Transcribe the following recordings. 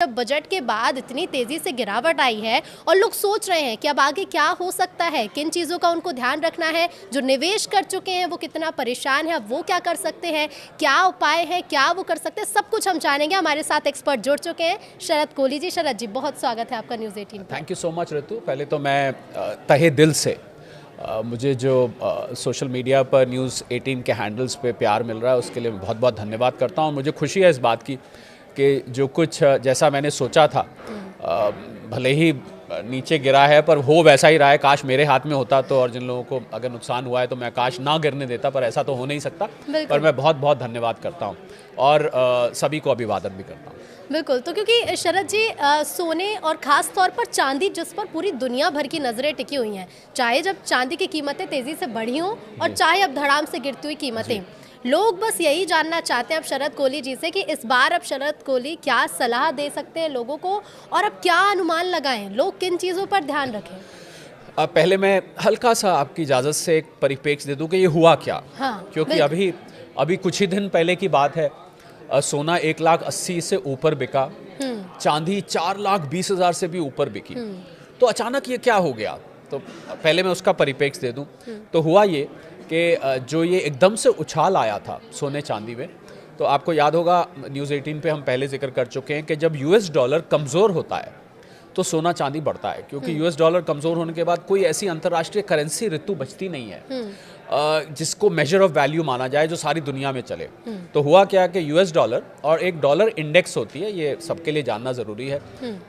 जब बजट के बाद इतनी तेजी से गिरावट आई है और लोग सोच रहे हैं कि अब आगे क्या हो सकता है, किन चीज़ों का उनको ध्यान रखना है, जो निवेश कर चुके हैं वो कितना परेशान है, अब वो क्या कर सकते हैं, क्या उपाय है, क्या वो कर सकते हैं, सब कुछ हम जानेंगे। हमारे साथ एक्सपर्ट जुड़ चुके हैं, शरद कोहली जी। शरद जी, बहुत स्वागत है आपका न्यूज़ 18 पर। थैंक यू सो मच ऋतु। पहले तो मैं तहे दिल से मुझे जो सोशल मीडिया पर न्यूज़ 18 के हैंडल्स पे प्यार मिल रहा है उसके लिए बहुत बहुत धन्यवाद करता हूँ। मुझे खुशी है इस बात की कि जो कुछ जैसा मैंने सोचा था भले ही नीचे गिरा है पर हो वैसा ही रहा है। काश मेरे हाथ में होता तो, और जिन लोगों को अगर नुकसान हुआ है तो मैं काश ना गिरने देता, पर ऐसा तो हो नहीं सकता। पर मैं बहुत बहुत धन्यवाद करता हूँ और सभी को अभिवादन भी करता हूँ। बिल्कुल, तो क्योंकि शरद जी सोने और ख़ास तौर पर चांदी, जिस पर पूरी दुनिया भर की नज़रें टिकी हुई हैं, चाहे जब चांदी की कीमतें तेज़ी से बढ़ी हों और चाहे अब धड़ाम से गिरती हुई कीमतें, लोग बस यही जानना चाहते हैं अब शरद कोहली जी से कि इस बार अब शरद कोहली क्या सलाह दे सकते हैं लोगों को और अब क्या अनुमान लगाएं, लोग किन चीज़ों पर ध्यान रखें। पहले मैं हल्का सा आपकी इजाज़त से एक परिप्रेक्ष्य दे दूं कि ये हुआ क्या। हाँ, क्योंकि अभी कुछ ही दिन पहले की बात है, सोना 1,80,000 से ऊपर बिका, चांदी 4,20,000 से भी ऊपर बिकी। तो अचानक ये क्या हो गया, तो पहले मैं उसका परिप्रेक्ष्य दे दूं। तो हुआ ये कि जो ये एकदम से उछाल आया था सोने चांदी में, तो आपको याद होगा न्यूज़ 18 पे हम पहले जिक्र कर चुके हैं कि जब यूएस डॉलर कमज़ोर होता है तो सोना चांदी बढ़ता है, क्योंकि यूएस डॉलर कमज़ोर होने के बाद कोई ऐसी अंतर्राष्ट्रीय करेंसी ऋतु बचती नहीं है जिसको मेजर ऑफ वैल्यू माना जाए जो सारी दुनिया में चले। तो हुआ क्या कि यूएस डॉलर और एक डॉलर इंडेक्स होती है, ये सबके लिए जानना ज़रूरी है।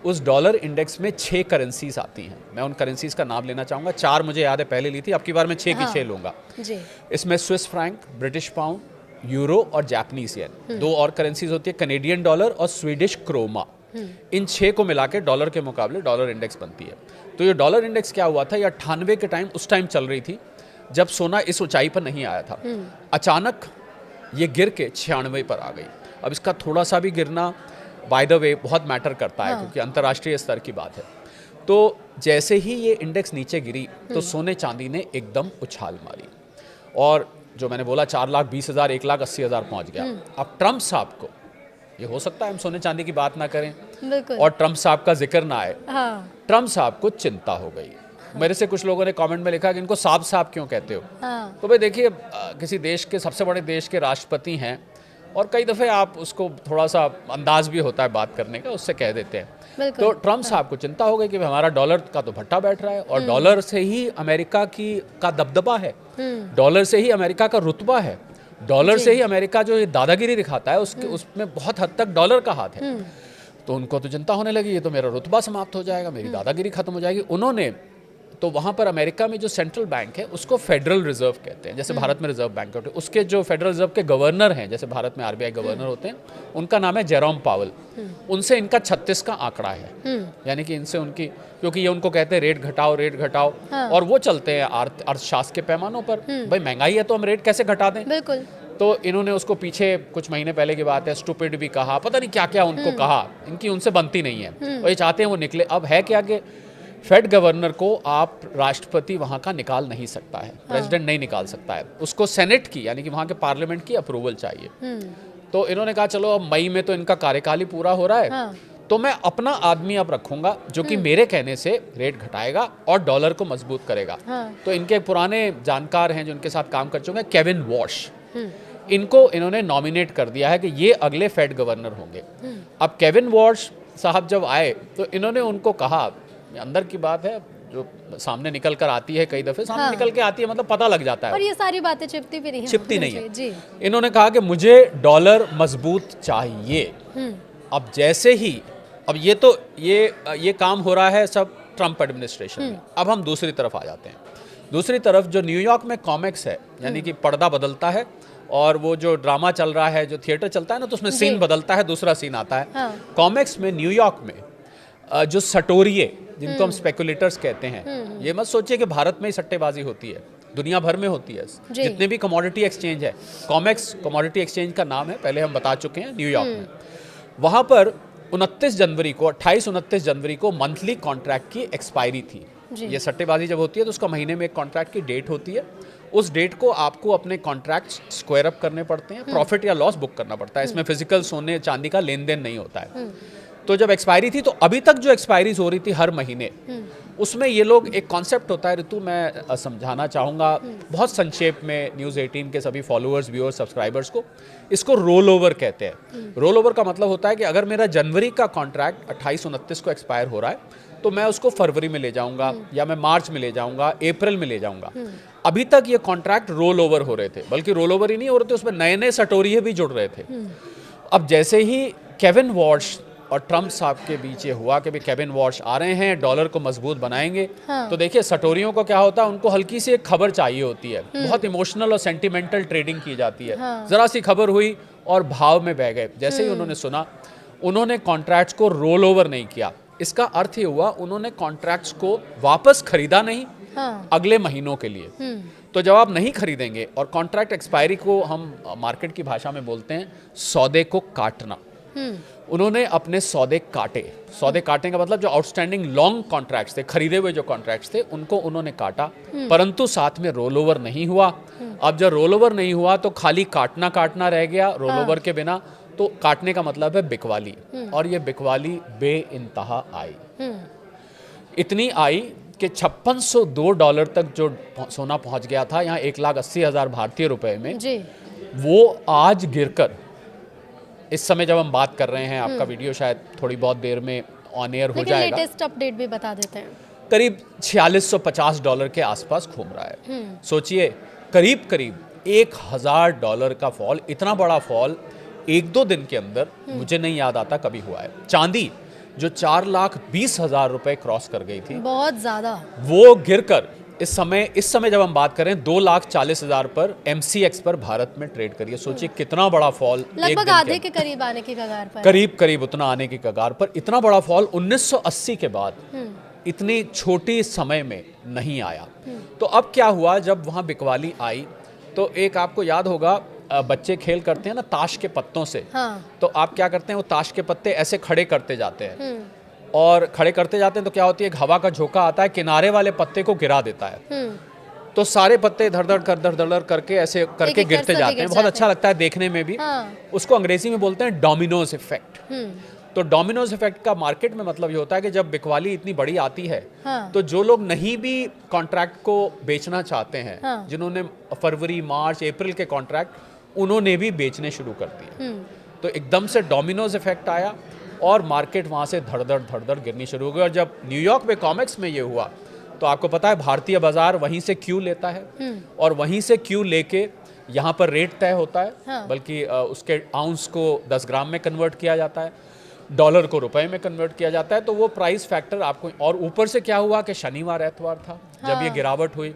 उस डॉलर इंडेक्स में 6 करेंसीज आती हैं। मैं उन करेंसीज का नाम लेना चाहूँगा। 4 मुझे याद है पहले ली थी, अब की बार मैं 6 की 6 लूँगा। इसमें Swiss franc, British pound, euro और जापानीज येन। 2 और करेंसीज होती है, कनेडियन डॉलर और स्वीडिश क्रोमा। इन 6 को मिला के डॉलर के मुकाबले डॉलर इंडेक्स बनती है। तो ये डॉलर इंडेक्स क्या हुआ था, ये 98 के टाइम उस टाइम चल रही थी जब सोना इस ऊंचाई पर नहीं आया था। अचानक ये गिर के 96 पर आ गई। अब इसका थोड़ा सा भी गिरना बाय द वे बहुत मैटर करता है, क्योंकि अंतर्राष्ट्रीय स्तर की बात है। तो जैसे ही ये इंडेक्स नीचे गिरी तो सोने चांदी ने एकदम उछाल मारी और जो मैंने बोला 4,20,000 1,80,000 पहुंच गया। अब ट्रंप साहब को, ये हो सकता है हम सोने चांदी की बात ना करें और ट्रंप साहब का जिक्र ना आए, ट्रंप साहब को चिंता हो गई। मेरे से कुछ लोगों ने कमेंट में लिखा कि इनको साहब साहब क्यों कहते हो। तो भाई देखिए, किसी देश के, सबसे बड़े देश के राष्ट्रपति हैं और कई दफ़े आप उसको थोड़ा सा अंदाज भी होता है बात करने का, उससे कह देते हैं। तो ट्रंप साहब को चिंता हो गई कि हमारा डॉलर का तो भट्टा बैठ रहा है और डॉलर से ही अमेरिका का दबदबा है, डॉलर से ही अमेरिका का रुतबा है, डॉलर से ही अमेरिका जो दादागिरी दिखाता है उसमें बहुत हद तक डॉलर का हाथ है। तो उनको तो चिंता होने लगी, ये तो मेरा रुतबा समाप्त हो जाएगा, मेरी दादागिरी खत्म हो जाएगी। उन्होंने तो वहाँ पर अमेरिका में जो सेंट्रल बैंक है उसको फेडरल रिजर्व कहते हैं, जैसे भारत में रिजर्व बैंक होते हैं। उसके जो फेडरल रिजर्व के गवर्नर हैं, जैसे भारत में आरबीआई गवर्नर होते हैं, उनका नाम है जेरोम पावल। उनसे इनका 36 का आंकड़ा है, यानी कि इनसे उनकी, क्योंकि ये उनको कहते हैं रेट घटाओ और वो चलते हैं अर्थशास्त्र के पैमानों पर। भाई महंगाई है तो हम रेट कैसे घटा दें। बिल्कुल। तो इन्होंने उसको पीछे कुछ महीने पहले की बात है स्टूपिड भी कहा, पता नहीं क्या क्या उनको कहा, इनकी उनसे बनती नहीं है और ये चाहते हैं वो निकले। अब है क्या कि फेड गवर्नर को आप राष्ट्रपति वहाँ का निकाल नहीं सकता है, प्रेसिडेंट नहीं निकाल सकता है, उसको सेनेट की यानी कि वहाँ के पार्लियामेंट की अप्रूवल चाहिए। तो इन्होंने कहा चलो अब मई में तो इनका कार्यकाल ही पूरा हो रहा है, तो मैं अपना आदमी अब रखूंगा जो कि मेरे कहने से रेट घटाएगा और डॉलर को मजबूत करेगा। तो इनके पुराने जानकार हैं जो इनके साथ काम कर चुके हैं, केविन वॉश, इनको इन्होंने नॉमिनेट कर दिया है कि ये अगले फेड गवर्नर होंगे। अब केविन वॉश साहब जब आए तो इन्होंने उनको कहा, अंदर की बात है जो सामने निकल कर आती है, कई दफे सामने निकल के आती है, मतलब पता लग जाता है, और ये सारी बातें छिपती भी नहीं है, छिपती नहीं है जी। इन्होंने कहा कि मुझे डॉलर मजबूत चाहिए। अब जैसे ही अब ये काम हो रहा है सब ट्रंप एडमिनिस्ट्रेशन में। अब हम दूसरी तरफ आ जाते हैं। दूसरी तरफ जो न्यूयॉर्क में कॉमिक्स है, यानी कि पर्दा बदलता है और वो जो ड्रामा चल रहा है, जो थिएटर चलता है ना, तो उसमें सीन बदलता है, दूसरा सीन आता है। कॉमिक्स में न्यूयॉर्क में जो सटोरिये, जिनको हम स्पेकुलेटर्स कहते हैं, ये मत सोचिए कि भारत में ही सट्टेबाजी होती है, दुनिया भर में होती है। जितने भी कमोडिटी एक्सचेंज है, कॉमेक्स कमोडिटी एक्सचेंज का नाम है, पहले हम बता चुके हैं, न्यूयॉर्क में। वहाँ पर 29 जनवरी को 28-29 जनवरी को मंथली कॉन्ट्रैक्ट की एक्सपायरी थी। ये सट्टेबाजी जब होती है तो उसका महीने में एक कॉन्ट्रैक्ट की डेट होती है। उस डेट को आपको अपने कॉन्ट्रैक्ट्स स्क्वायर अप करने पड़ते हैं, प्रॉफिट या लॉस बुक करना पड़ता है। इसमें फिजिकल सोने चांदी का लेन देन नहीं होता है। तो जब एक्सपायरी थी, तो अभी तक जो एक्सपायरीज हो रही थी हर महीने, उसमें ये लोग, एक कॉन्सेप्ट होता है ऋतु, मैं समझाना चाहूँगा बहुत संक्षेप में न्यूज़ 18 के सभी फॉलोअर्स, व्यूअर्स, सब्सक्राइबर्स को। इसको रोल ओवर कहते हैं। रोल ओवर का मतलब होता है कि अगर मेरा जनवरी का कॉन्ट्रैक्ट 28-29 को एक्सपायर हो रहा है, तो मैं उसको फरवरी में ले जाऊंगा, या मैं मार्च में ले जाऊंगा, अप्रैल में ले जाऊंगा। अभी तक ये कॉन्ट्रैक्ट रोल ओवर हो रहे थे, बल्कि रोल ओवर ही नहीं हो रहे थे, उसमें नए नए सटोरिये भी जुड़ रहे थे। अब जैसे ही केविन वॉल्श और ट्रम्प साहब के बीच ये हुआ कि भाई केविन वॉल्श आ रहे हैं, डॉलर को मजबूत बनाएंगे, तो देखिए सटोरियों को क्या होता है, उनको हल्की सी एक खबर चाहिए होती है, बहुत इमोशनल और सेंटिमेंटल ट्रेडिंग की जाती है। जरा सी खबर हुई और भाव में बह गए। जैसे ही उन्होंने सुना, उन्होंने कॉन्ट्रैक्ट्स को रोल ओवर नहीं किया। इसका अर्थ ये हुआ, उन्होंने कॉन्ट्रैक्ट्स को वापस खरीदा नहीं अगले महीनों के लिए। तो जब आप नहीं खरीदेंगे, और कॉन्ट्रैक्ट एक्सपायरी को हम मार्केट की भाषा में बोलते हैं सौदे को काटना, उन्होंने अपने सौदे काटे। सौदे काटने का मतलब जो आउटस्टैंडिंग लॉन्ग कॉन्ट्रैक्ट्स थे, खरीदे हुए जो कॉन्ट्रैक्ट्स थे, उनको उन्होंने काटा, परंतु साथ में रोल ओवर नहीं हुआ। अब जब रोल ओवर नहीं हुआ तो खाली काटना काटना रह गया रोल ओवर के बिना। तो काटने का मतलब है बिकवाली, और ये बिकवाली बेइंतहा आई। इतनी आई कि $5602 तक जो सोना पहुंच गया था, यहाँ 1,80,000 भारतीय रुपए में जी। वो आज गिरकर, इस समय जब हम बात कर रहे हैं, आपका वीडियो शायद थोड़ी बहुत देर में ऑन एयर हो जाएगा, लेटेस्ट अपडेट भी बता देते हैं, करीब $4650 के आसपास घूम रहा है। सोचिए, करीब करीब $1,000 का फॉल, इतना बड़ा फॉल 1-2 दिन के अंदर मुझे नहीं याद आता कभी हुआ है। चांदी जो 4,20,000 रुपए क्रॉस कर गई थी, बहुत ज्यादा, वो गिरकर इस समय जब हम बात करें 2,40,000 पर MCX पर भारत में ट्रेड करिए। सोचिए कितना बड़ा फॉल, लगभग आधे के करीब आने की कगार पर, करीब उतना आने की कगार पर। इतना बड़ा फॉल 1980 के बाद इतनी छोटी समय में नहीं आया। तो अब क्या हुआ, जब वहां बिकवाली आई, तो एक आपको याद होगा, बच्चे खेल करते हैं ना ताश के पत्तों से, तो आप क्या करते हैं, वो ताश के पत्ते ऐसे खड़े करते जाते हैं, और खड़े करते जाते हैं तो क्या होती है, हवा का झोंका आता है, किनारे वाले पत्ते को गिरा देता है, तो सारे पत्ते धड़ धड़ करके ऐसे करके गिरते जाते हैं। बहुत अच्छा लगता है देखने में भी। उसको अंग्रेजी में बोलते हैं डोमिनोज इफेक्ट। तो डोमिनोज इफेक्ट का मार्केट में मतलब ये होता है कि जब बिकवाली इतनी बड़ी आती है, तो जो लोग नहीं भी कॉन्ट्रैक्ट को बेचना चाहते हैं, जिन्होंने फरवरी, मार्च, अप्रैल के कॉन्ट्रैक्ट, उन्होंने भी बेचने शुरू कर दिए। तो एकदम से डोमिनोज इफेक्ट आया और मार्केट वहां से धड़ धड़ गिरनी शुरू हो गई। और जब न्यूयॉर्क में कॉमेक्स में ये हुआ, तो आपको पता है भारतीय बाजार वहीं से क्यू लेता है, और वहीं से क्यू लेके यहाँ पर रेट तय होता है, बल्कि उसके आउंस को 10 ग्राम में कन्वर्ट किया जाता है, डॉलर को रुपए में कन्वर्ट किया जाता है। तो वो प्राइस फैक्टर आपको, और ऊपर से क्या हुआ कि शनिवार एतवार था जब ये गिरावट हुई,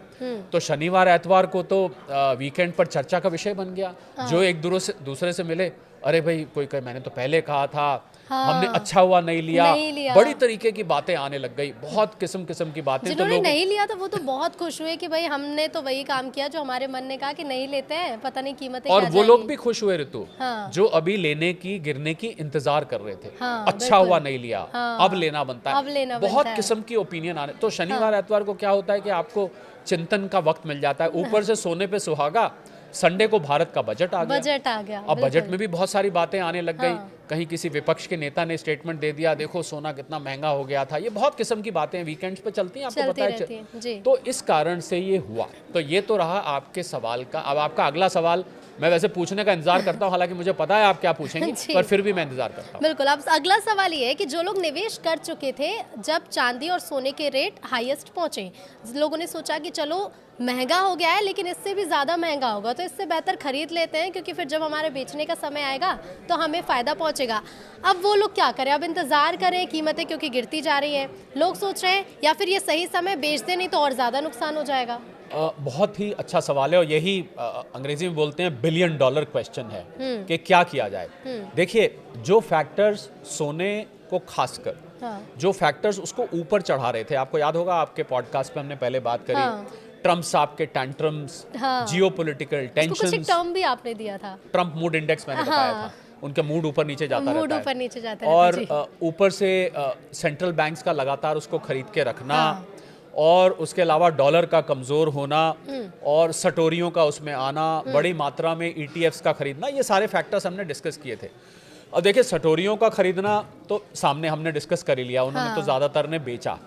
तो शनिवार एतवार को तो वीकेंड पर चर्चा का विषय बन गया। जो एक दूसरे से मिले, अरे भाई कोई कहे मैंने तो पहले कहा था, हमने अच्छा हुआ नहीं लिया। बड़ी तरीके की बातें आने लग गई, बहुत किस्म की बातें। जिन्होंने नहीं लिया था वो तो बहुत खुश हुए कि भाई हमने तो वही काम किया जो हमारे मन ने कहा कि नहीं लेते हैं, पता नहीं कीमतें और क्या वो लोग भी खुश हुए ऋतु, जो अभी लेने की, गिरने की इंतजार कर रहे थे। अच्छा हुआ नहीं लिया, अब लेना बनता है। बहुत किस्म की ओपिनियन आने। तो शनिवार एतवार को क्या होता है कि आपको चिंतन का वक्त मिल जाता है। ऊपर से सोने पे सुहागा, संडे को भारत का बजट आ गया। अब बजट में भी बहुत सारी बातें आने लग गई। कहीं किसी विपक्ष के नेता ने स्टेटमेंट दे दिया, देखो सोना कितना महंगा हो गया था। ये बहुत किस्म की बातें वीकेंड्स पे चलती हैं, आपको पता है। तो इस कारण से ये हुआ। तो ये तो रहा आपके सवाल का। अब आपका अगला सवाल मैं वैसे पूछने का इंतजार करता हूँ, हालांकि मुझे पता है आप क्या पूछेंगे, पर फिर भी मैं इंतजार करता हूँ। बिल्कुल। अब अगला सवाल ये है कि जो लोग निवेश कर चुके थे जब चांदी और सोने के रेट हाईएस्ट पहुंचे, लोगों ने सोचा कि चलो महंगा हो गया है लेकिन इससे भी ज़्यादा महंगा होगा, तो इससे बेहतर खरीद लेते हैं, क्योंकि फिर जब हमारे बेचने का समय आएगा तो हमें फ़ायदा पहुंचेगा। अब वो लोग क्या करें, अब इंतज़ार करें कीमतें क्योंकि गिरती जा रही हैं, लोग सोच रहे हैं, या फिर ये सही समय बेच दें, नहीं तो और ज़्यादा नुकसान हो जाएगा। बहुत ही अच्छा सवाल है, और यही अंग्रेजी में बोलते हैं $1 बिलियन क्वेश्चन है कि क्या किया जाए। देखिए, जो फैक्टर्स सोने को खासकर जो फैक्टर्स उसको ऊपर चढ़ा रहे थे, आपको याद होगा आपके पॉडकास्ट पे हमने पहले बात करी, ट्रम्प साहब के टैंट्रम्स, जियोपॉलिटिकल टेंशंस, एक टर्म भी आपने दिया था, ट्रम्प मूड इंडेक्स मैंने बताया था, उनके मूड ऊपर नीचे जाता रहता है, और ऊपर से सेंट्रल बैंक्स का लगातार उसको खरीद के रखना, और उसके अलावा डॉलर का कमज़ोर होना, और सटोरियों का उसमें आना, बड़ी मात्रा में ETFs का खरीदना, ये सारे फैक्टर्स हमने डिस्कस किए थे। और देखिए सटोरियों का खरीदना तो सामने हमने डिस्कस कर ही लिया, उन्होंने हाँ। तो ज़्यादातर ने बेचा।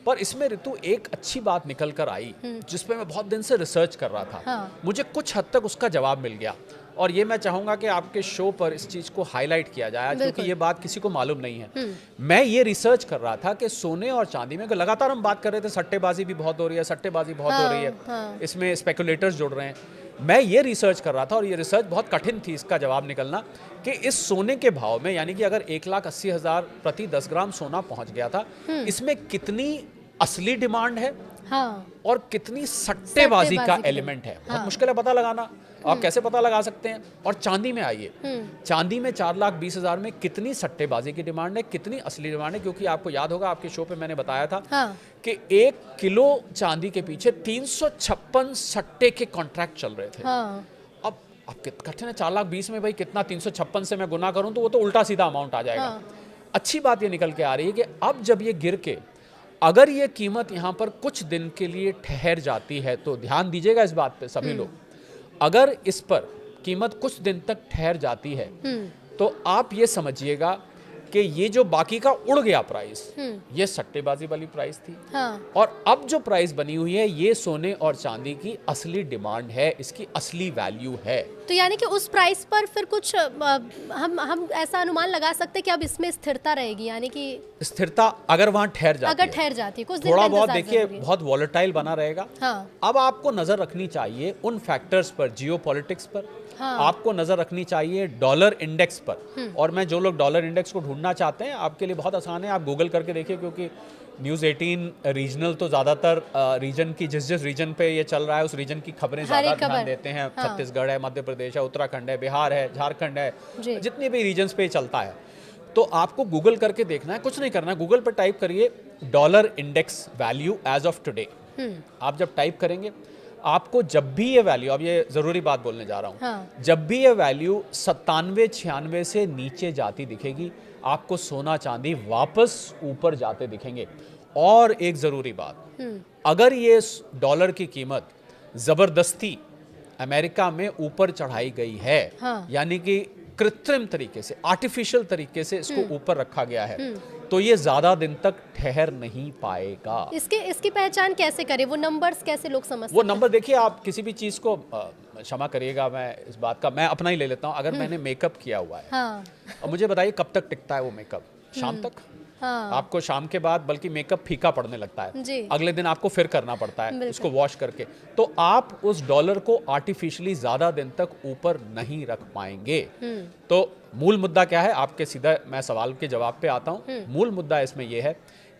पर इसमें ऋतु एक अच्छी बात निकल कर आई जिसपे मैं बहुत दिन से रिसर्च कर रहा था। हाँ। मुझे कुछ हद तक उसका जवाब मिल गया और ये मैं चाहूँगा कि आपके शो पर इस चीज़ को हाईलाइट किया जाए क्योंकि ये बात किसी को मालूम नहीं है। मैं ये रिसर्च कर रहा था कि सोने और चांदी में लगातार हम बात कर रहे थे, सट्टेबाजी भी बहुत हो रही है, सट्टेबाजी बहुत हो रही है, हाँ। इसमें स्पेकुलेटर्स जुड़ रहे हैं। मैं ये रिसर्च कर रहा था और ये रिसर्च बहुत कठिन थी इसका जवाब निकलना कि इस सोने के भाव में, यानी कि अगर 1,80,000 प्रति 10 ग्राम सोना पहुंच गया था, इसमें कितनी असली डिमांड है हाँ। और कितनी सट्टेबाजी का सट्टेबाजी एलिमेंट है। बहुत हाँ। मुश्किल है पता लगाना। आप कैसे पता लगा सकते हैं? और चांदी में आइए, चांदी में 4,20,000 में कितनी सट्टेबाजी की डिमांड है, कितनी असली डिमांड है? क्योंकि आपको याद होगा आपके शो पे मैंने बताया था हाँ। कि 1 किलो चांदी के पीछे 356 सट्टे के कॉन्ट्रैक्ट चल रहे थे। हाँ। अब कठिन है, 4,20,000 में भाई कितना 356 से मैं गुना करूं तो वो तो उल्टा सीधा अमाउंट आ जाएगा। हाँ। अच्छी बात ये निकल के आ रही है कि अब जब ये गिर के अगर ये कीमत यहाँ पर कुछ दिन के लिए ठहर जाती है, तो ध्यान दीजिएगा इस बात पे सभी लोग, अगर इस पर कीमत कुछ दिन तक ठहर जाती है तो आप ये समझिएगा कि ये जो बाकी का उड़ गया प्राइस, ये सट्टेबाजी वाली प्राइस थी। हाँ। और अब जो प्राइस बनी हुई है ये सोने और चांदी की असली डिमांड है, इसकी असली वैल्यू है। तो यानी कि उस प्राइस पर फिर कुछ हम ऐसा अनुमान लगा सकते हैं कि अब इसमें स्थिरता रहेगी, यानी कि स्थिरता अगर वहां ठहर जाती अगर है, ठहर जाती है कुछ दिन थोड़ा का बहुत इंतजार देखिए जरूरी है। बहुत वॉलेटाइल बना रहेगा। हाँ। अब आपको नजर रखनी चाहिए उन फैक्टर्स पर, जियोपॉलिटिक्स पर। हाँ। आपको नजर रखनी चाहिए डॉलर इंडेक्स पर। और मैं जो लोग डॉलर इंडेक्स को ढूंढना चाहते हैं, आपके लिए बहुत आसान है, आप गूगल करके देखिए, क्योंकि न्यूज़ 18 रीजनल तो ज़्यादातर रीजन की जिस रिजन पे ये चल रहा है उस रीजन की खबरें ज़्यादा ध्यान देते हैं। हाँ। छत्तीसगढ़ है, मध्य प्रदेश है, उत्तराखंड है, बिहार है, झारखंड है, जी। जितने भी रीजन्स पे चलता है। तो आपको गूगल करके देखना है, कुछ नहीं करना है, गूगल पर टाइप करिए dollar index value as of today. आप जब टाइप करेंगे आपको जब भी ये वैल्यू, अब ये ज़रूरी बात बोलने जा रहा हूँ, हाँ। जब भी ये वैल्यू 97-96 से नीचे जाती दिखेगी, आपको सोना चांदी वापस ऊपर जाते दिखेंगे। और एक ज़रूरी बात, अगर ये डॉलर की कीमत ज़बरदस्ती अमेरिका में ऊपर चढ़ाई गई है, हाँ। यानी कि कृत्रिम तरीके से, आर्टिफिशियल तरीके से इसको ऊपर रखा गया है, तो ये ज्यादा दिन तक ठहर नहीं पाएगा। इसकी पहचान कैसे करें? वो नंबर्स कैसे लोग समझ सकते वो हैं? नंबर देखिए, आप किसी भी चीज को क्षमा करिएगा, मैं इस बात का मैं अपना ही ले लेता हूँ। अगर मैंने मेकअप किया हुआ है, हाँ। और मुझे बताइए कब तक टिकता है वो मेकअप? शाम तक। हाँ। आपको शाम के बाद बल्कि मेकअप फीका पड़ने लगता है, जी। अगले दिन आपको फिर करना पड़ता है बिल्कुल। उसको वॉश करके। तो आप उस डॉलर को आर्टिफिशियली ज्यादा दिन तक ऊपर नहीं रख पाएंगे। तो मूल मुद्दा क्या है, आपके सीधा मैं सवाल के जवाब पे आता हूँ। मूल मुद्दा इसमें यह है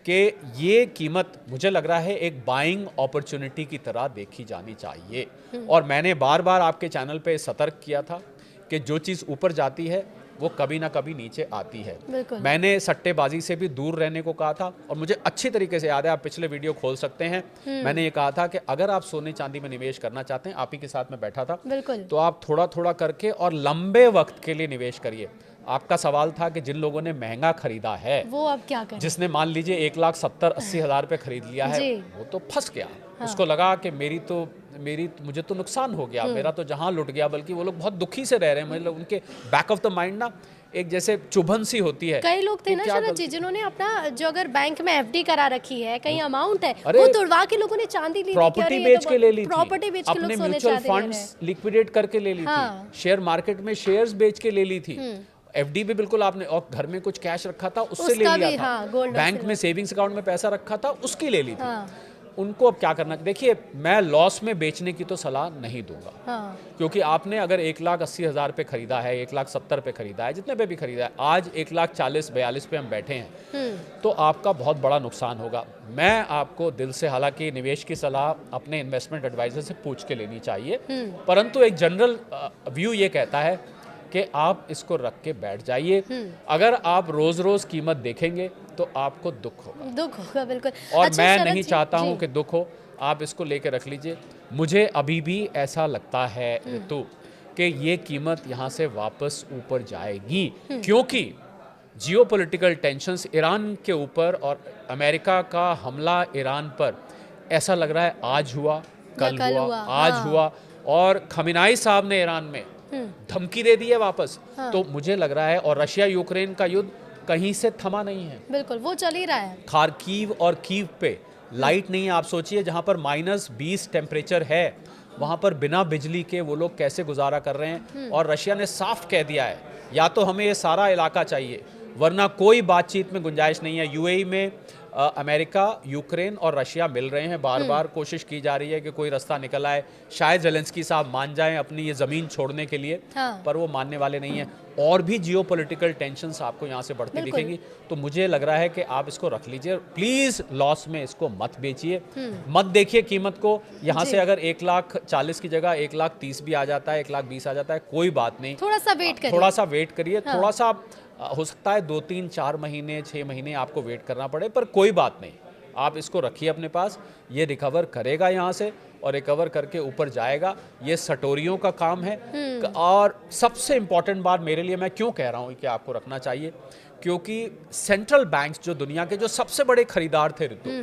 कि ये कीमत मुझे लग रहा है एक बाइंग अपॉर्चुनिटी की तरह देखी जानी चाहिए। और मैंने बार बार आपके चैनल पे सतर्क किया था कि जो चीज़ ऊपर जाती है वो कभी ना कभी नीचे आती है। बिल्कुल। मैंने सट्टेबाजी से भी दूर रहने को कहा था, और मुझे अच्छी तरीके से याद है, आप पिछले वीडियो खोल सकते हैं, मैंने ये कहा था कि अगर आप सोने चांदी में निवेश करना चाहते हैं, आप ही के साथ में बैठा था, बिल्कुल। तो आप थोड़ा थोड़ा करके और लंबे वक्त के लिए निवेश करिए। आपका सवाल था कि जिन लोगों ने महंगा खरीदा है, वो अब क्या करें? जिसने मान लीजिए 1,70,80,000 पे खरीद लिया है, जी। वो तो फंस गया। उसको लगा कि मुझे तो नुकसान हो गया, मेरा तो जहां लुट गया। बल्कि वो लोग बहुत दुखी से रह रहे हैं, मतलब उनके बैक ऑफ द माइंड ना एक जैसे चुभन सी होती है। कई लोग थे कि ना क्या शरद गलती- जी, जिन्होंने अपना जो अगर बैंक में एफडी करा रखी है, कहीं अमाउंट है, अरे, वो तुड़वा के लोगों ने चांदी ली थी। प्रॉपर्टी बेच के ले ली थी, प्रॉपर्टी बेच के लोग अपने सोने म्यूचुअल चांदी ले रहे फंड्स हैं। लिक्विडेट करके ले ली हाँ। थी, शेयर मार्केट में शेयर्स बेच के ले ली थी, एफडी भी बिल्कुल आपने, और घर में कुछ कैश रखा था उससे ले उसका लिया भी, था, हाँ, गोल्ड और बैंक में सिल्वर। सेविंग्स अकाउंट में पैसा रखा था उसकी ले ली थी। हाँ। उनको अब क्या करना? देखिए, मैं लॉस में बेचने की तो सलाह नहीं दूंगा, हाँ। क्योंकि आपने अगर 1,80,000 पे खरीदा है, 1,70,000 पे खरीदा है, जितने पे भी खरीदा है, आज 1,40,42 पे हम बैठे हैं, तो आपका बहुत बड़ा नुकसान होगा। मैं आपको दिल से, हालांकि निवेश की सलाह अपने इन्वेस्टमेंट एडवाइजर से पूछ के लेनी चाहिए, परंतु एक जनरल व्यू ये कहता है कि आप इसको रख के बैठ जाइए। अगर आप रोज रोज कीमत देखेंगे तो आपको दुख होगा। दुख होगा, बिल्कुल। और अच्छा, मैं शरद नहीं जी- चाहता जी। हूं कि दुख हो, आप इसको लेके रख लीजिए। मुझे अभी भी ऐसा लगता है ऋतु कि ये कीमत यहाँ से वापस ऊपर जाएगी, क्योंकि जियोपॉलिटिकल टेंशंस ईरान के ऊपर और अमेरिका का हमला ईरान पर ऐसा लग रहा है आज हुआ, कल हुआ, आज हाँ। हुआ। और खमीनाई साहब ने ईरान में धमकी दे दी है वापस। तो मुझे लग रहा है, और रशिया यूक्रेन का युद्ध कहीं से थमा नहीं है, बिल्कुल वो चल ही रहा है। खार्कीव और कीव पे लाइट नहीं है। आप सोचिए, जहाँ पर -20 टेम्परेचर है वहाँ पर बिना बिजली के वो लोग कैसे गुजारा कर रहे हैं। और रशिया ने साफ कह दिया है, या तो हमें ये सारा इलाका चाहिए वरना कोई बातचीत में गुंजाइश नहीं है। यूएई में अमेरिका, यूक्रेन और रशिया मिल रहे हैं, बार बार कोशिश की जा रही है कि कोई रास्ता निकल आए, शायद जेलेंस्की साहब मान जाएं अपनी ये ज़मीन छोड़ने के लिए। पर वो मानने वाले नहीं हैं। और भी जियोपॉलिटिकल टेंशन्स आपको यहाँ से बढ़ती दिखेंगी। तो मुझे लग रहा है कि आप इसको रख लीजिए, प्लीज़ लॉस में इसको मत बेचिए, मत देखिए कीमत को। यहाँ से अगर 1,40,000 की जगह 1,30,000 भी आ जाता है, 1,20,000 आ जाता है, कोई बात नहीं, थोड़ा सा वेट करिए, थोड़ा सा वेट करिए। थोड़ा सा हो सकता है 2, 3, 4 महीने, 6 महीने आपको वेट करना पड़े, पर कोई बात नहीं, आप इसको रखिए अपने पास। ये रिकवर करेगा यहाँ से, और रिकवर करके ऊपर जाएगा। ये सटोरियों का काम है। और सबसे इंपॉर्टेंट बात मेरे लिए, मैं क्यों कह रहा हूँ कि आपको रखना चाहिए, क्योंकि सेंट्रल बैंक्स जो दुनिया के जो सबसे बड़े खरीदार थे ऋतु,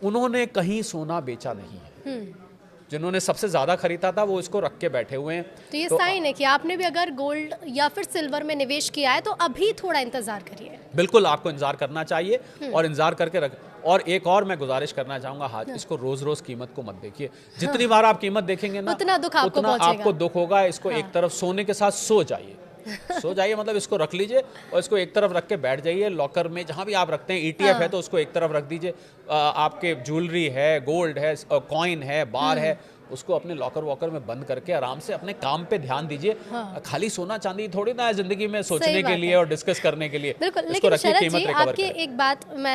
उन्होंने कहीं सोना बेचा नहीं है। जिन्होंने सबसे ज्यादा खरीदा था वो इसको रख के बैठे हुए हैं। तो ये साइन है कि आपने भी अगर गोल्ड या फिर सिल्वर में निवेश किया है तो अभी थोड़ा इंतजार करिए। बिल्कुल आपको इंतजार करना चाहिए, और इंतजार करके रख। और एक और मैं गुजारिश करना चाहूंगा, हाथ इसको रोज रोज कीमत को मत देखिए। जितनी बार आप कीमत देखेंगे ना, उतना दुख आपको उतना पहुंचेगा। आपको दुख होगा। इसको एक तरफ सोने के साथ सो जाइए, सो जाइए, मतलब इसको रख लीजिए और इसको एक तरफ रख के बैठ जाइए। लॉकर में जहाँ भी आप रखते हैं, ETF है तो उसको एक तरफ रख दीजिए। आपके ज्वेलरी है, गोल्ड है, कॉइन है, बार है, उसको अपने लॉकर वॉकर में बंद करके आराम से अपने काम पे ध्यान दीजिए। खाली सोना चांदी थोड़ी ना है जिंदगी में सोचने के लिए और डिस्कस करने के लिए। बिल्कुल, इसको लेकिन रखिए, शरद कीमत जी रिकवर आपकी करें। एक बात मैं